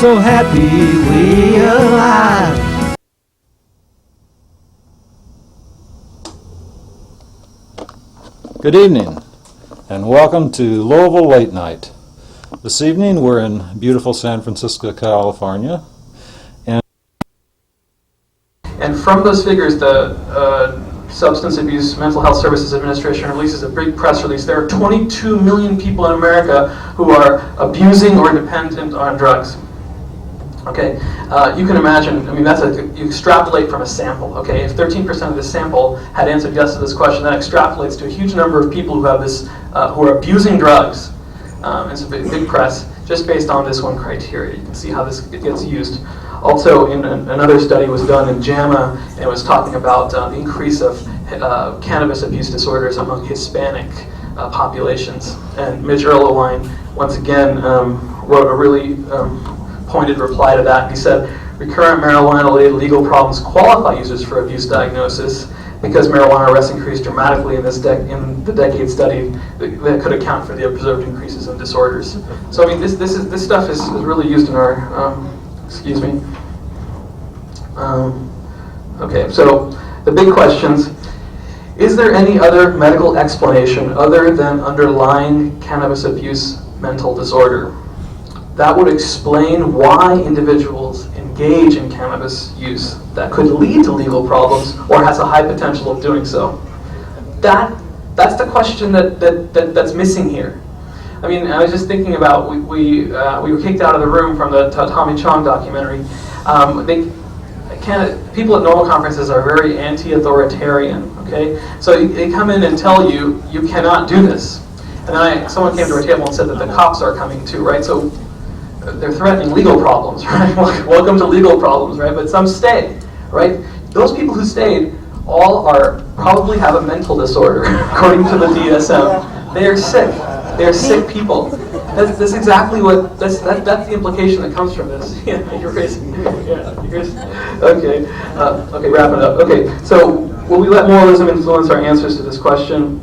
so happy we alive. Good evening, and welcome to Louisville Late Night. This evening we're in beautiful San Francisco, California. And from those figures, the Substance Abuse Mental Health Services Administration releases a big press release. There are 22 million people in America who are abusing or dependent on drugs. Okay, you can imagine, I mean, you extrapolate from a sample, okay? If 13% of this sample had answered yes to this question, that extrapolates to a huge number of people who have this, who are abusing drugs. It's a big press, just based on this one criteria. You can see how this gets used. Also, another study was done in JAMA, and it was talking about the increase of cannabis abuse disorders among Hispanic populations. And Mitch Erlewine, once again, wrote a really pointed reply to that. He said, recurrent marijuana-related legal problems qualify users for abuse diagnosis because marijuana arrests increased dramatically in the decade study that could account for the observed increases in disorders. So I mean, this stuff is really used in our, excuse me. Okay, so the big questions. Is there any other medical explanation other than underlying cannabis abuse mental disorder that would explain why individuals engage in cannabis use that could lead to legal problems or has a high potential of doing so? That's the question that's missing here. I mean, I was just thinking about, we were kicked out of the room from the Tommy Chong documentary. People at normal conferences are very anti-authoritarian, okay? So they come in and tell you, you cannot do this. And then someone came to our table and said that the cops are coming too, right? So they're threatening legal problems, right? Welcome to legal problems, right? But some stay, right? Those people who stayed all probably have a mental disorder, according to the DSM. They are sick. They are sick people. That's exactly what, that's the implication that comes from this. Yeah, you're raising. Yeah, okay. Okay, wrapping up. Okay, so will we let moralism influence our answers to this question?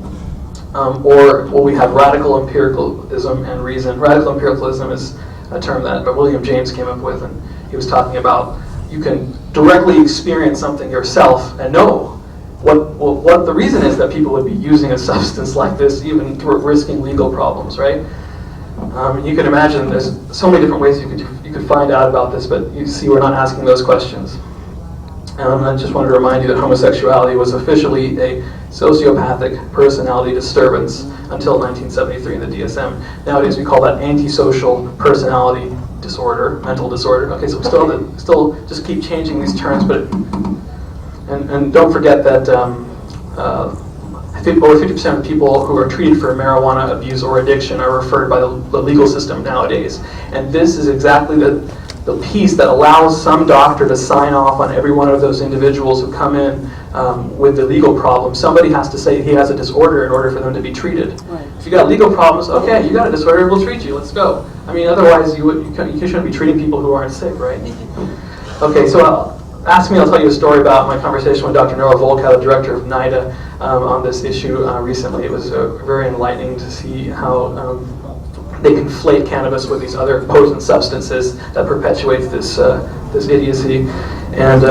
Or will we have radical empiricalism and reason? Radical empiricalism is a term that William James came up with, and he was talking about you can directly experience something yourself and know what the reason is that people would be using a substance like this, even risking legal problems, right? You can imagine there's so many different ways you could find out about this, but you see we're not asking those questions. I just wanted to remind you that homosexuality was officially a sociopathic personality disturbance until 1973 in the DSM. Nowadays we call that antisocial personality disorder, mental disorder. Okay, so we still just keep changing these terms, but and don't forget that over 50% of people who are treated for marijuana abuse or addiction are referred by the legal system nowadays. And this is exactly the piece that allows some doctor to sign off on every one of those individuals who come in with the legal problem. Somebody has to say he has a disorder in order for them to be treated. Right. If you got legal problems, okay, you got a disorder, we'll treat you, let's go. I mean, otherwise you shouldn't be treating people who aren't sick, right? Okay, so ask me, I'll tell you a story about my conversation with Dr. Noah Volkow, the director of NIDA, on this issue recently. It was very enlightening to see how they conflate cannabis with these other potent substances that perpetuates this idiocy. And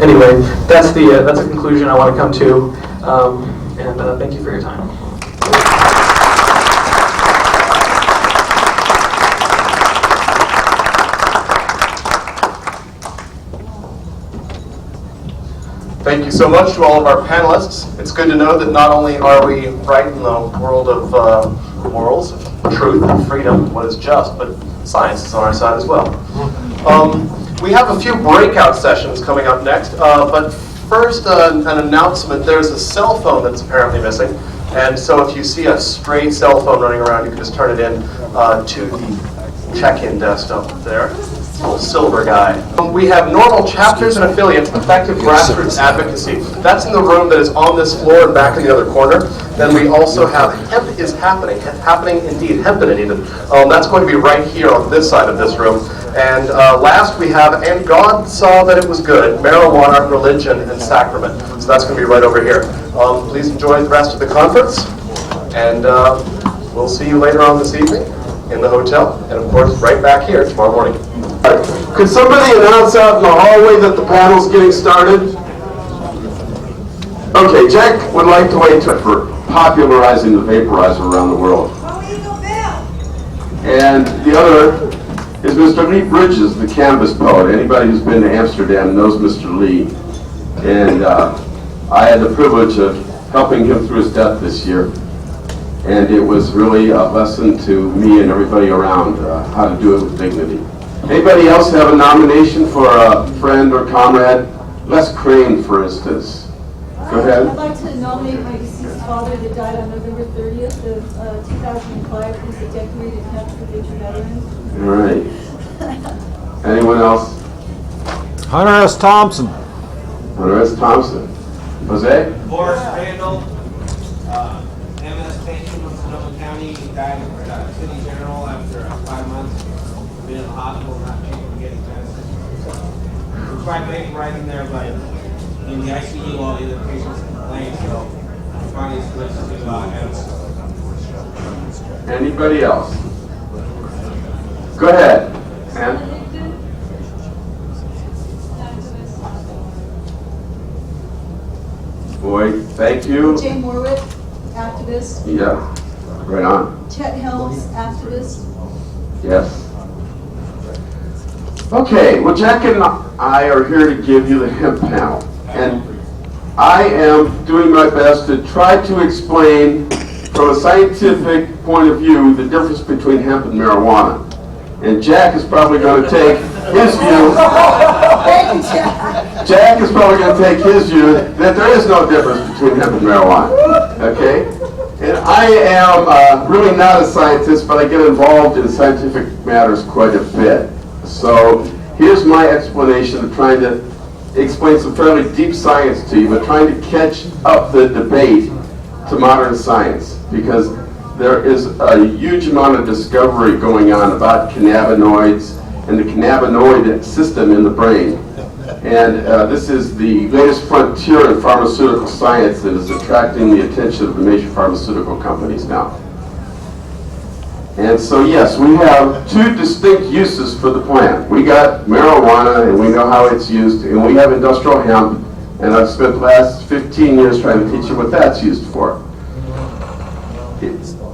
anyway, that's a conclusion I want to come to. And thank you for your time. Thank you so much to all of our panelists. It's good to know that not only are we right in the world of morals, truth, and freedom, what is just, but science is on our side as well. We have a few breakout sessions coming up next, but first an announcement. There's a cell phone that's apparently missing, and so if you see a stray cell phone running around, you can just turn it in to the check-in desk up there. Little silver guy. We have normal chapters and affiliates, effective grassroots advocacy. That's in the room that is on this floor and back in the other corner. Then we also have Hemp is Happening indeed, Hemping even. That's going to be right here on this side of this room. And last we have And God Saw That It Was Good, Marijuana, Religion, and Sacrament. So that's going to be right over here. Please enjoy the rest of the conference, and we'll see you later on this evening. in the hotel, and of course, right back here tomorrow morning. Could somebody announce out in the hallway that the panel's getting started? Okay, Jack would like to wait for popularizing the vaporizer around the world. And the other is Mr. Lee Bridges, the canvas poet. Anybody who's been to Amsterdam knows Mr. Lee. And I had the privilege of helping him through his death this year. And it was really a lesson to me and everybody around how to do it with dignity. Anybody else have a nomination for a friend or comrade? Les Crane, for instance. Go ahead. I'd like to nominate my deceased father that died on November 30th of 2005. He's a decorated Patriot veteran. All right. Anyone else? Hunter S. Thompson. Hunter S. Thompson. Jose? Boris Randall, MS patient from Sonoma County. He died in City General after 5 months. Been in the hospital, not able to get his medicine. We tried making right in there, but in the ICU, all the other patients complained, so finally switched to MS. Anybody else? Go ahead. Ann? Boy, thank you. Jane Morwick, activist. Yeah, right on. Chet Helms, activist. Yes. Okay, well, Jack and I are here to give you the hemp panel. And I am doing my best to try to explain from a scientific point of view the difference between hemp and marijuana. And Jack is probably going to take his view. Jack is probably going to take his view that there is no difference between hemp and marijuana. Okay? And I am really not a scientist, but I get involved in scientific matters quite a bit. So here's my explanation of trying to explain some fairly deep science to you, but trying to catch up the debate to modern science, because there is a huge amount of discovery going on about cannabinoids and the cannabinoid system in the brain. And this is the latest frontier in pharmaceutical science that is attracting the attention of the major pharmaceutical companies now. And so yes, we have two distinct uses for the plant. We got marijuana, and we know how it's used, and we have industrial hemp, and I've spent the last 15 years trying to teach you what that's used for.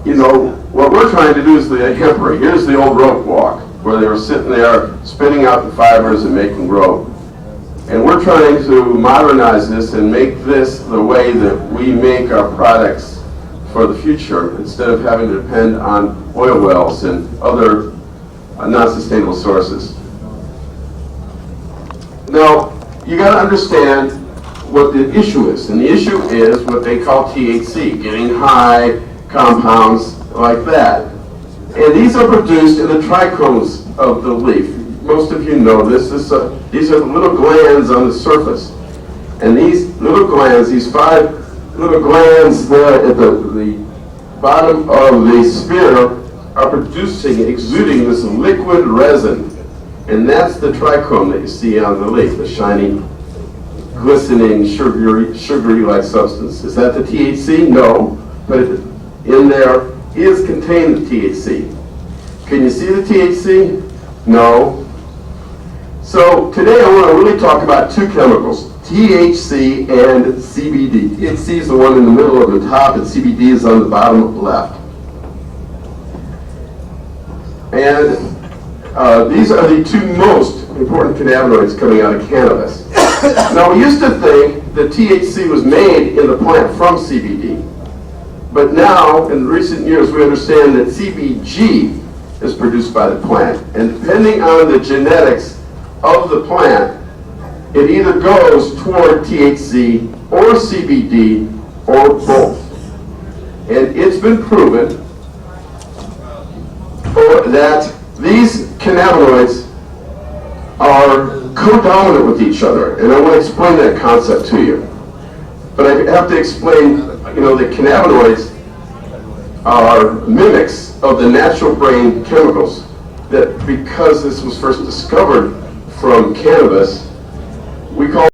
You know, what we're trying to do is the hempery. Here's the old rope walk, where they were sitting there spinning out the fibers and making rope. And we're trying to modernize this and make this the way that we make our products for the future, instead of having to depend on oil wells and other non-sustainable sources. Now, you got to understand what the issue is. And the issue is what they call THC, getting high, compounds like that. And these are produced in the trichomes of the leaf. Most of you know this. These are the little glands on the surface. And these little glands, these 5 little glands there at the bottom of the sphere, are producing, exuding this liquid resin. And that's the trichome that you see on the leaf, the shiny, glistening, sugary-like substance. Is that the THC? No. But in there is contained the THC. Can you see the THC? No. So today I want to really talk about two chemicals, THC and CBD. THC is the one in the middle of the top, and CBD is on the bottom left. And these are the two most important cannabinoids coming out of cannabis. Now, we used to think that THC was made in the plant from CBD. But now, in recent years, we understand that CBG is produced by the plant. And depending on the genetics of the plant, it either goes toward THC or CBD or both. And it's been proven that these cannabinoids are co-dominant with each other. And I want to explain that concept to you. But I have to explain, that cannabinoids are mimics of the natural brain chemicals, that because this was first discovered from cannabis, we call